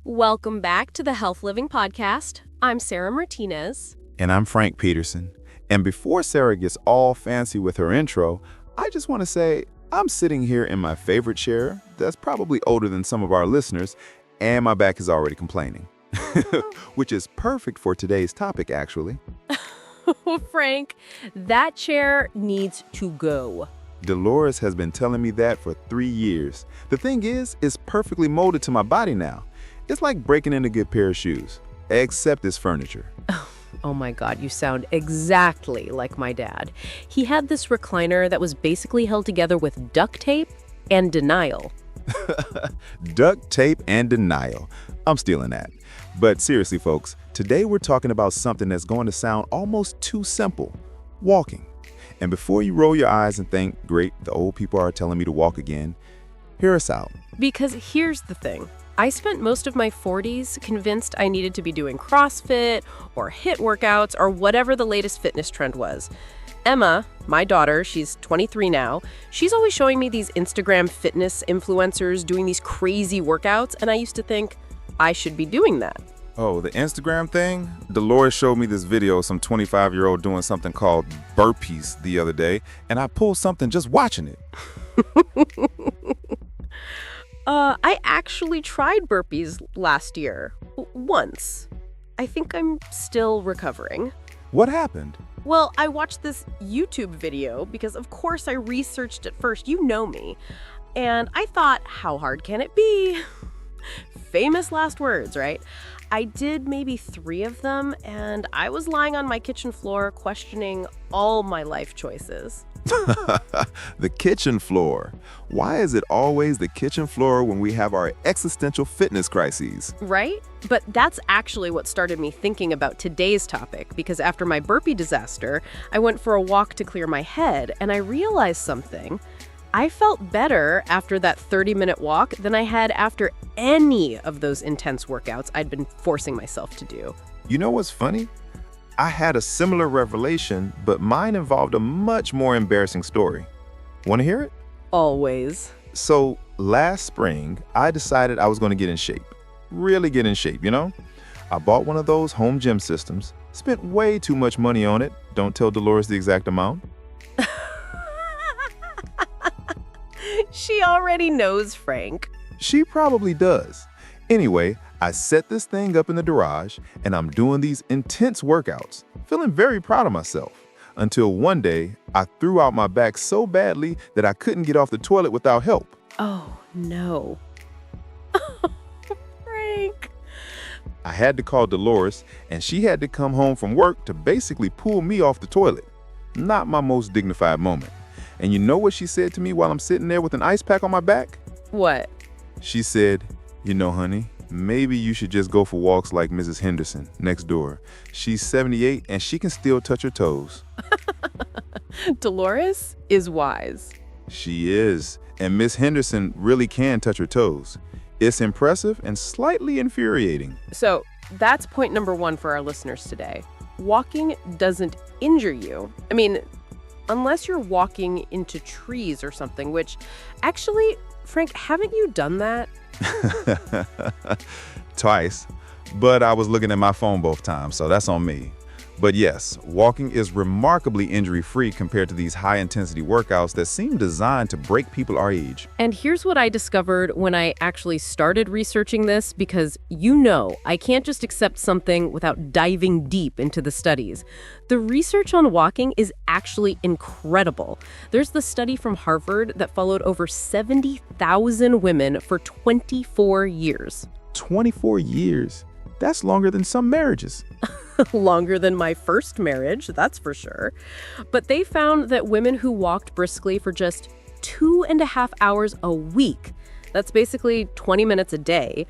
Welcome back to the Health Living Podcast. I'm Sarah Martinez. And I'm Frank Peterson. And before Sarah gets all fancy with her intro, I just want to say I'm sitting here in my favorite chair that's probably older than some of our listeners, and my back is already complaining. Which is perfect for today's topic, actually. Frank, that chair needs to go. Dolores has been telling me that for 3 years. The thing is, it's perfectly molded to my body now. It's like breaking in a good pair of shoes, except it's furniture. Oh my God, you sound exactly like my dad. He had this recliner that was basically held together with duct tape and denial. Duct tape and denial. I'm stealing that. But seriously, folks, today we're talking about something that's going to sound almost too simple: walking. And before you roll your eyes and think, great, the old people are telling me to walk again, hear us out. Because here's the thing. I spent most of my 40s convinced I needed to be doing CrossFit or HIIT workouts or whatever the latest fitness trend was. Emma, my daughter, she's 23 now, she's always showing me these Instagram fitness influencers doing these crazy workouts, and I used to think I should be doing that. Oh, the Instagram thing? Dolores showed me this video of some 25-year-old doing something called burpees the other day, and I pulled something just watching it. I actually tried burpees last year. Once. I think I'm still recovering. What happened? Well, I watched this YouTube video because, of course, I researched it first. You know me. And I thought, how hard can it be? Famous last words, right? I did maybe 3 of them, and I was lying on my kitchen floor questioning all my life choices. The kitchen floor. Why is it always the kitchen floor when we have our existential fitness crises? Right? But that's actually what started me thinking about today's topic, because after my burpee disaster, I went for a walk to clear my head, and I realized something. I felt better after that 30-minute walk than I had after any of those intense workouts I'd been forcing myself to do. You know what's funny? I had a similar revelation, but mine involved a much more embarrassing story. Want to hear it? Always. So last spring, I decided I was going to get in shape. Really get in shape, you know? I bought one of those home gym systems, spent way too much money on it. Don't tell Dolores the exact amount. She already knows, Frank. She probably does. Anyway, I set this thing up in the garage, and I'm doing these intense workouts, feeling very proud of myself, until one day I threw out my back so badly that I couldn't get off the toilet without help. Oh, no. Frank. I had to call Dolores, and she had to come home from work to basically pull me off the toilet. Not my most dignified moment. And you know what she said to me while I'm sitting there with an ice pack on my back? What? She said, "You know, honey, maybe you should just go for walks like Mrs. Henderson next door. She's 78 and she can still touch her toes." Dolores is wise. She is. And Miss Henderson really can touch her toes. It's impressive and slightly infuriating. So that's point number 1 for our listeners today. Walking doesn't injure you. I mean, unless you're walking into trees or something, which actually, Frank, haven't you done that? Twice, but I was looking at my phone both times, so that's on me. But yes, walking is remarkably injury-free compared to these high-intensity workouts that seem designed to break people our age. And here's what I discovered when I actually started researching this, because you know I can't just accept something without diving deep into the studies. The research on walking is actually incredible. There's the study from Harvard that followed over 70,000 women for 24 years. 24 years? That's longer than some marriages. Longer than my first marriage, that's for sure. But they found that women who walked briskly for just 2.5 hours a week, that's basically 20 minutes a day,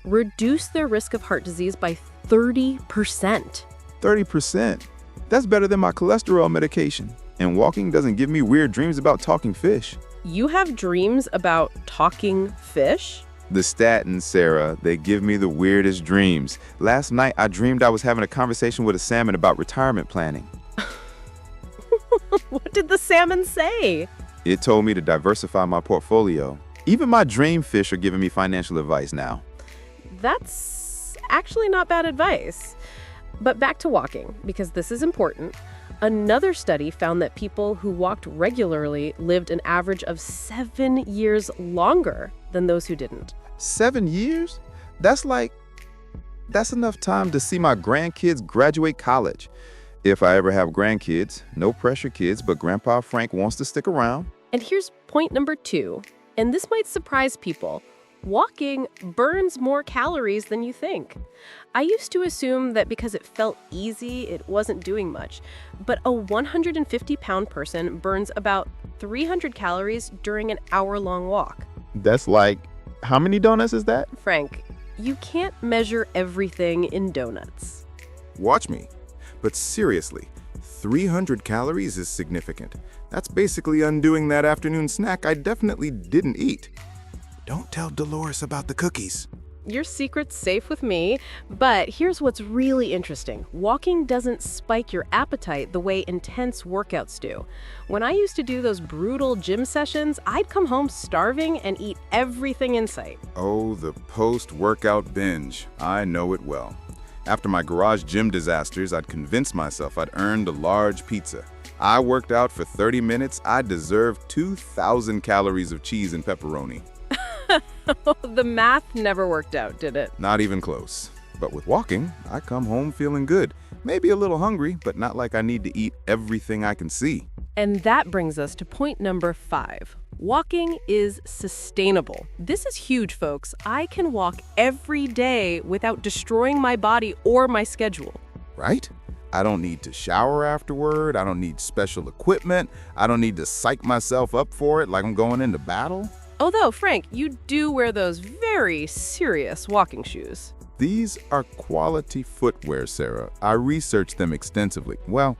reduced their risk of heart disease by 30%. 30%? That's better than my cholesterol medication. And walking doesn't give me weird dreams about talking fish. You have dreams about talking fish? The statins, Sarah, they give me the weirdest dreams. Last night, I dreamed I was having a conversation with a salmon about retirement planning. What did the salmon say? It told me to diversify my portfolio. Even my dream fish are giving me financial advice now. That's actually not bad advice. But back to walking, because this is important. Another study found that people who walked regularly lived an average of 7 years longer than those who didn't. 7 years? That's enough time to see my grandkids graduate college. If I ever have grandkids, no pressure kids, but Grandpa Frank wants to stick around. And here's point number 2, and this might surprise people. Walking burns more calories than you think. I used to assume that because it felt easy, it wasn't doing much. But a 150-pound person burns about 300 calories during an hour-long walk. That's like, how many donuts is that? Frank, you can't measure everything in donuts. Watch me. But seriously, 300 calories is significant. That's basically undoing that afternoon snack I definitely didn't eat. Don't tell Dolores about the cookies. Your secret's safe with me, but here's what's really interesting. Walking doesn't spike your appetite the way intense workouts do. When I used to do those brutal gym sessions, I'd come home starving and eat everything in sight. Oh, the post-workout binge. I know it well. After my garage gym disasters, I'd convinced myself I'd earned a large pizza. I worked out for 30 minutes. I deserved 2,000 calories of cheese and pepperoni. The math never worked out, did it? Not even close. But with walking, I come home feeling good. Maybe a little hungry, but not like I need to eat everything I can see. And that brings us to point number 5. Walking is sustainable. This is huge, folks. I can walk every day without destroying my body or my schedule. Right? I don't need to shower afterward. I don't need special equipment. I don't need to psych myself up for it like I'm going into battle. Although, Frank, you do wear those very serious walking shoes. These are quality footwear, Sarah. I researched them extensively. Well,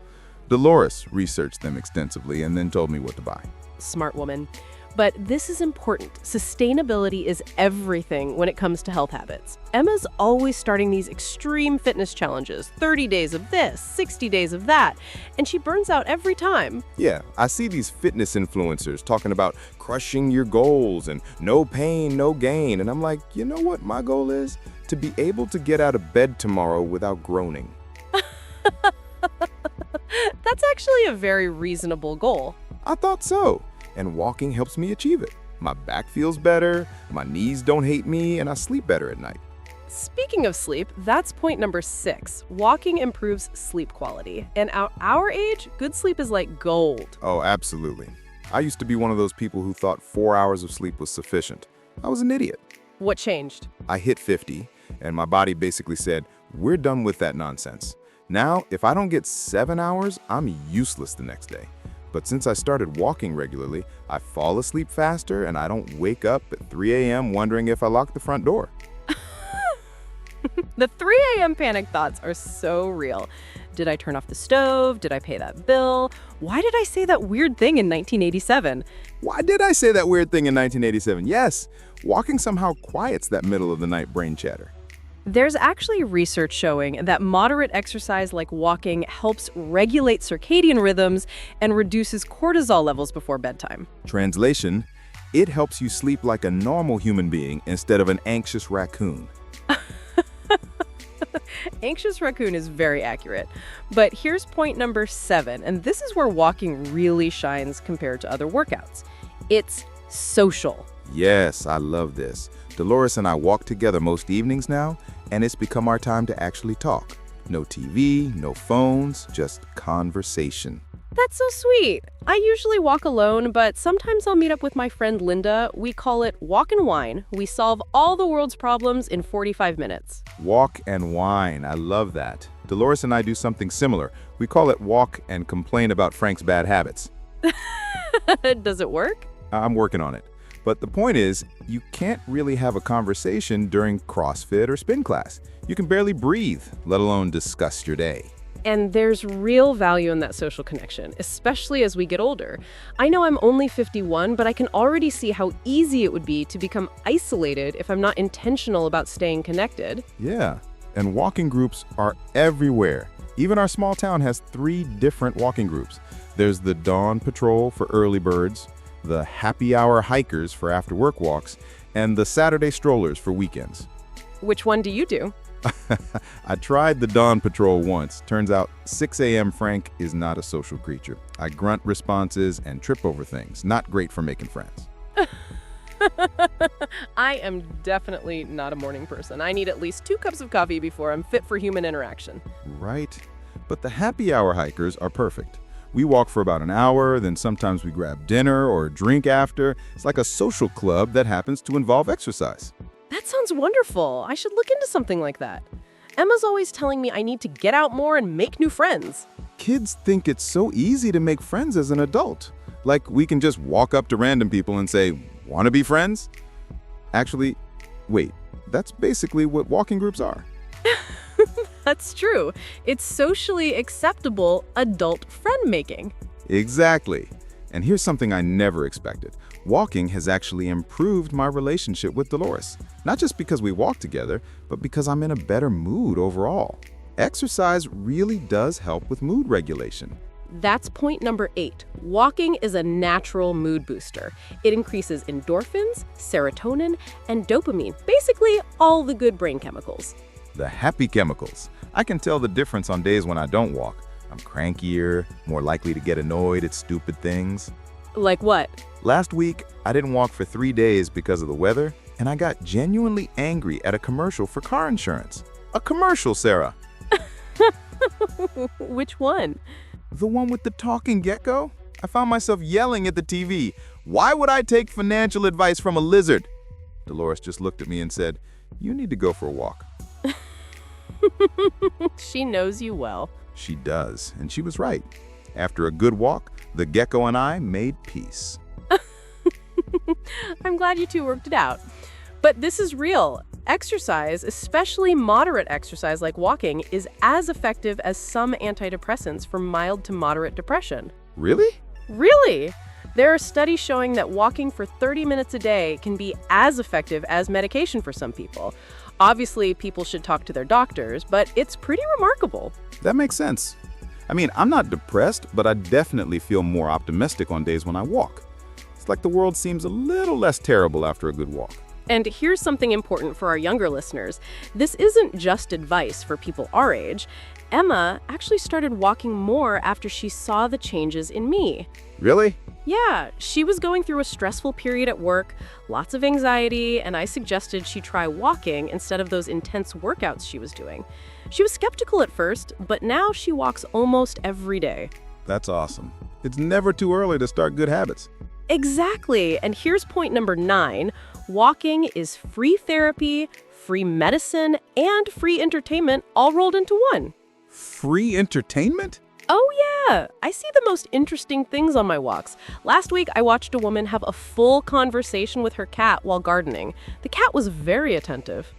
Dolores researched them extensively and then told me what to buy. Smart woman. But this is important. Sustainability is everything when it comes to health habits. Emma's always starting these extreme fitness challenges, 30 days of this, 60 days of that, and she burns out every time. Yeah, I see these fitness influencers talking about crushing your goals and no pain, no gain. And I'm like, you know what my goal is? To be able to get out of bed tomorrow without groaning. That's actually a very reasonable goal. I thought so. And walking helps me achieve it. My back feels better, my knees don't hate me, and I sleep better at night. Speaking of sleep, that's point number 6. Walking improves sleep quality. And at our age, good sleep is like gold. Oh, absolutely. I used to be one of those people who thought 4 hours of sleep was sufficient. I was an idiot. What changed? I hit 50, and my body basically said, we're done with that nonsense. Now, if I don't get 7 hours, I'm useless the next day. But since I started walking regularly, I fall asleep faster and I don't wake up at 3 a.m. wondering if I locked the front door. The 3 a.m. panic thoughts are so real. Did I turn off the stove? Did I pay that bill? Why did I say that weird thing in 1987? Why did I say that weird thing in 1987? Yes, walking somehow quiets that middle of the night brain chatter. There's actually research showing that moderate exercise like walking helps regulate circadian rhythms and reduces cortisol levels before bedtime. Translation, it helps you sleep like a normal human being instead of an anxious raccoon. Anxious raccoon is very accurate. But here's point number 7, and this is where walking really shines compared to other workouts. It's social. Yes, I love this. Dolores and I walk together most evenings now, and it's become our time to actually talk. No TV, no phones, just conversation. That's so sweet. I usually walk alone, but sometimes I'll meet up with my friend Linda. We call it Walk and Wine. We solve all the world's problems in 45 minutes. Walk and wine, I love that. Dolores and I do something similar. We call it walk and complain about Frank's bad habits. Does it work? I'm working on it. But the point is, you can't really have a conversation during CrossFit or spin class. You can barely breathe, let alone discuss your day. And there's real value in that social connection, especially as we get older. I know I'm only 51, but I can already see how easy it would be to become isolated if I'm not intentional about staying connected. Yeah, and walking groups are everywhere. Even our small town has 3 different walking groups. There's the Dawn Patrol for early birds, the Happy Hour Hikers for after-work walks, and the Saturday Strollers for weekends. Which one do you do? I tried the dawn patrol once. Turns out 6 a.m. Frank is not a social creature. I grunt responses and trip over things. Not great for making friends. I am definitely not a morning person. I need at least 2 cups of coffee before I'm fit for human interaction. Right. But the happy hour hikers are perfect. We walk for about an hour, then sometimes we grab dinner or a drink after. It's like a social club that happens to involve exercise. That sounds wonderful. I should look into something like that. Emma's always telling me I need to get out more and make new friends. Kids think it's so easy to make friends as an adult. Like we can just walk up to random people and say, "Want to be friends?" Actually, wait, that's basically what walking groups are. That's true. It's socially acceptable adult friend-making. Exactly. And here's something I never expected. Walking has actually improved my relationship with Dolores. Not just because we walk together, but because I'm in a better mood overall. Exercise really does help with mood regulation. That's point number 8. Walking is a natural mood booster. It increases endorphins, serotonin, and dopamine, basically all the good brain chemicals. The happy chemicals. I can tell the difference on days when I don't walk. I'm crankier, more likely to get annoyed at stupid things. Like what? Last week, I didn't walk for 3 days because of the weather, and I got genuinely angry at a commercial for car insurance. A commercial, Sarah. Which one? The one with the talking gecko? I found myself yelling at the TV. Why would I take financial advice from a lizard? Dolores just looked at me and said, "You need to go for a walk." She knows you well. She does, and she was right. After a good walk, the gecko and I made peace. I'm glad you two worked it out. But this is real. Exercise, especially moderate exercise like walking, is as effective as some antidepressants for mild to moderate depression. Really? Really? There are studies showing that walking for 30 minutes a day can be as effective as medication for some people. Obviously, people should talk to their doctors, but it's pretty remarkable. That makes sense. I mean, I'm not depressed, but I definitely feel more optimistic on days when I walk. It's like the world seems a little less terrible after a good walk. And here's something important for our younger listeners. This isn't just advice for people our age. Emma actually started walking more after she saw the changes in me. Really? Yeah, she was going through a stressful period at work, lots of anxiety, and I suggested she try walking instead of those intense workouts she was doing. She was skeptical at first, but now she walks almost every day. That's awesome. It's never too early to start good habits. Exactly. And here's point number 9. Walking is free therapy, free medicine, and free entertainment all rolled into one. Free entertainment? Oh yeah, I see the most interesting things on my walks. Last week, I watched a woman have a full conversation with her cat while gardening. The cat was very attentive.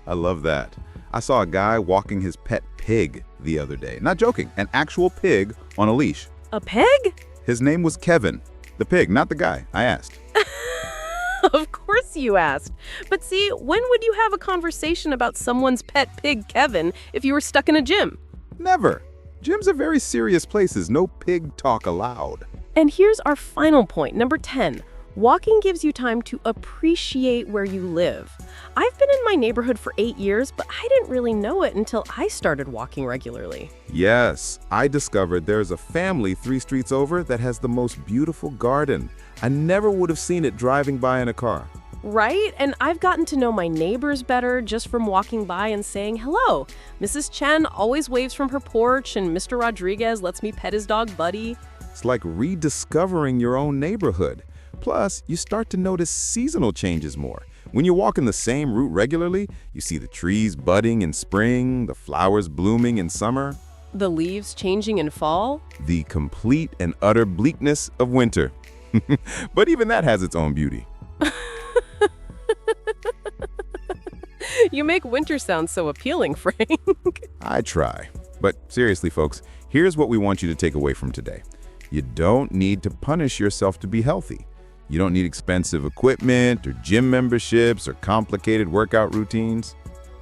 I love that. I saw a guy walking his pet pig the other day. Not joking, an actual pig on a leash. A pig? His name was Kevin. The pig, not the guy. I asked. Of course you asked. But see, when would you have a conversation about someone's pet pig, Kevin, if you were stuck in a gym? Never. Gyms are very serious places. No pig talk allowed. And here's our final point, number 10. Walking gives you time to appreciate where you live. I've been in my neighborhood for 8 years, but I didn't really know it until I started walking regularly. Yes, I discovered there's a family 3 streets over that has the most beautiful garden. I never would have seen it driving by in a car. Right? And I've gotten to know my neighbors better just from walking by and saying hello. Mrs. Chen always waves from her porch, and Mr. Rodriguez lets me pet his dog Buddy. It's like rediscovering your own neighborhood. Plus, you start to notice seasonal changes more. When you walk in the same route regularly, you see the trees budding in spring, the flowers blooming in summer, The leaves changing in fall. the complete and utter bleakness of winter. But even that has its own beauty. You make winter sound so appealing, Frank. I try. But seriously, folks, here's what we want you to take away from today. You don't need to punish yourself to be healthy. You don't need expensive equipment or gym memberships or complicated workout routines.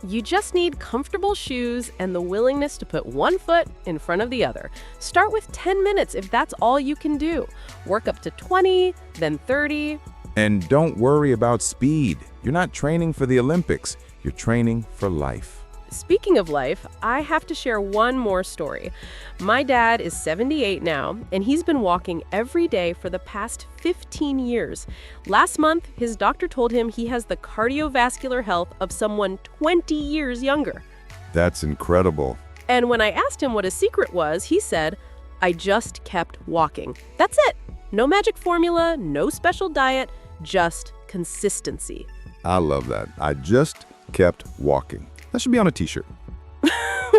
You just need comfortable shoes and the willingness to put one foot in front of the other. Start with 10 minutes if that's all you can do. Work up to 20, then 30. And don't worry about speed. You're not training for the Olympics. You're training for life. Speaking of life, I have to share one more story. My dad is 78 now, and he's been walking every day for the past 15 years. Last month, his doctor told him he has the cardiovascular health of someone 20 years younger. That's incredible. And when I asked him what his secret was, he said, "I just kept walking. That's it. No magic formula, no special diet, just consistency." I love that. I just kept walking. That should be on a t-shirt.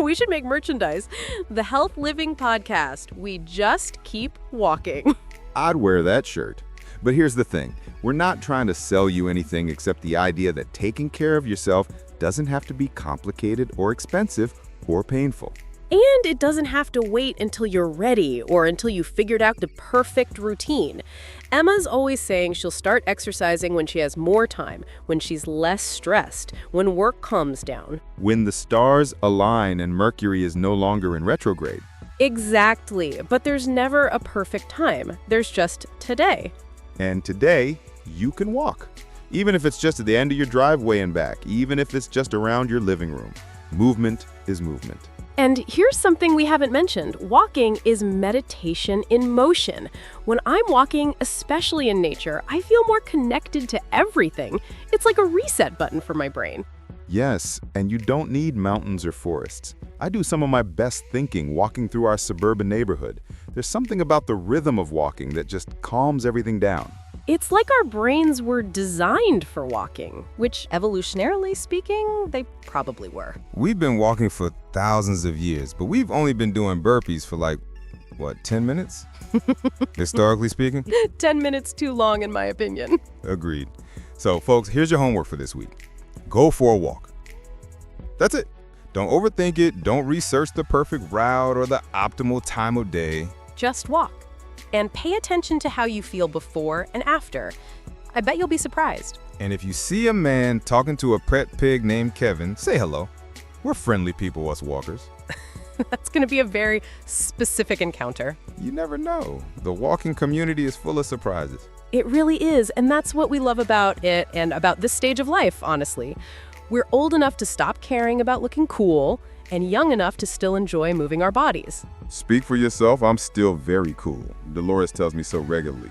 We should make merchandise. The Health Living Podcast. We just keep walking. I'd wear that shirt. But here's the thing. We're not trying to sell you anything except the idea that taking care of yourself doesn't have to be complicated or expensive or painful. And it doesn't have to wait until you're ready or until you figured out the perfect routine. Emma's always saying she'll start exercising when she has more time, when she's less stressed, when work calms down. When the stars align and Mercury is no longer in retrograde. Exactly. But there's never a perfect time. There's just today. And today, you can walk. Even if it's just at the end of your driveway and back, even if it's just around your living room. Movement is movement. And here's something we haven't mentioned. Walking is meditation in motion. When I'm walking, especially in nature, I feel more connected to everything. It's like a reset button for my brain. Yes, and you don't need mountains or forests. I do some of my best thinking walking through our suburban neighborhood. There's something about the rhythm of walking that just calms everything down. It's like our brains were designed for walking, which evolutionarily speaking, they probably were. We've been walking for thousands of years, but we've only been doing burpees for 10 minutes? Historically speaking? 10 minutes too long, in my opinion. Agreed. So, folks, here's your homework for this week. Go for a walk. That's it. Don't overthink it. Don't research the perfect route or the optimal time of day. Just walk. And pay attention to how you feel before and after. I bet you'll be surprised. And if you see a man talking to a pet pig named Kevin, say hello. We're friendly people, us walkers. That's going to be a very specific encounter. You never know. The walking community is full of surprises. It really is, and that's what we love about it and about this stage of life, honestly. We're old enough to stop caring about looking cool and young enough to still enjoy moving our bodies. Speak for yourself, I'm still very cool. Dolores tells me so regularly.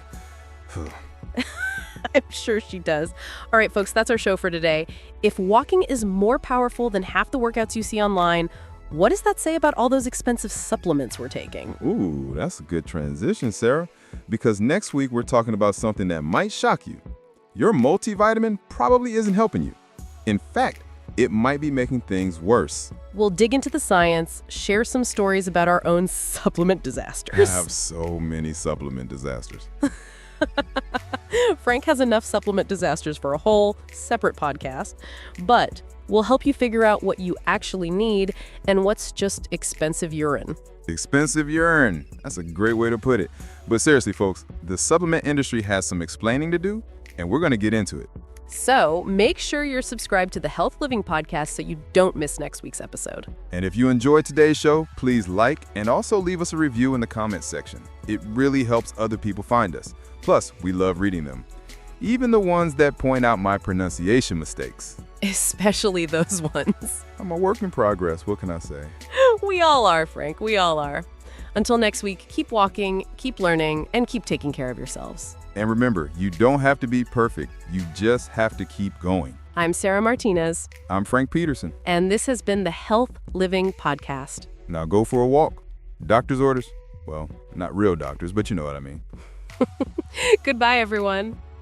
I'm sure she does. All right, folks, that's our show for today. If walking is more powerful than half the workouts you see online, what does that say about all those expensive supplements we're taking? Ooh, that's a good transition, Sarah. Because next week we're talking about something that might shock you. Your multivitamin probably isn't helping you. In fact, it might be making things worse. We'll dig into the science, share some stories about our own supplement disasters. I have so many supplement disasters. Frank has enough supplement disasters for a whole separate podcast, but we'll help you figure out what you actually need and what's just expensive urine. Expensive urine. That's a great way to put it. But seriously, folks, the supplement industry has some explaining to do, and we're going to get into it. So make sure you're subscribed to the Health Living Podcast so you don't miss next week's episode. And if you enjoyed today's show, please like and also leave us a review in the comments section. It really helps other people find us. Plus, we love reading them. Even the ones that point out my pronunciation mistakes. Especially those ones. I'm a work in progress, what can I say? We all are, Frank. We all are. Until next week, keep walking, keep learning, and keep taking care of yourselves. And remember, you don't have to be perfect. You just have to keep going. I'm Sarah Martinez. I'm Frank Peterson. And this has been the Health Living Podcast. Now go for a walk. Doctor's orders. Well, not real doctors, but you know what I mean. Goodbye, everyone.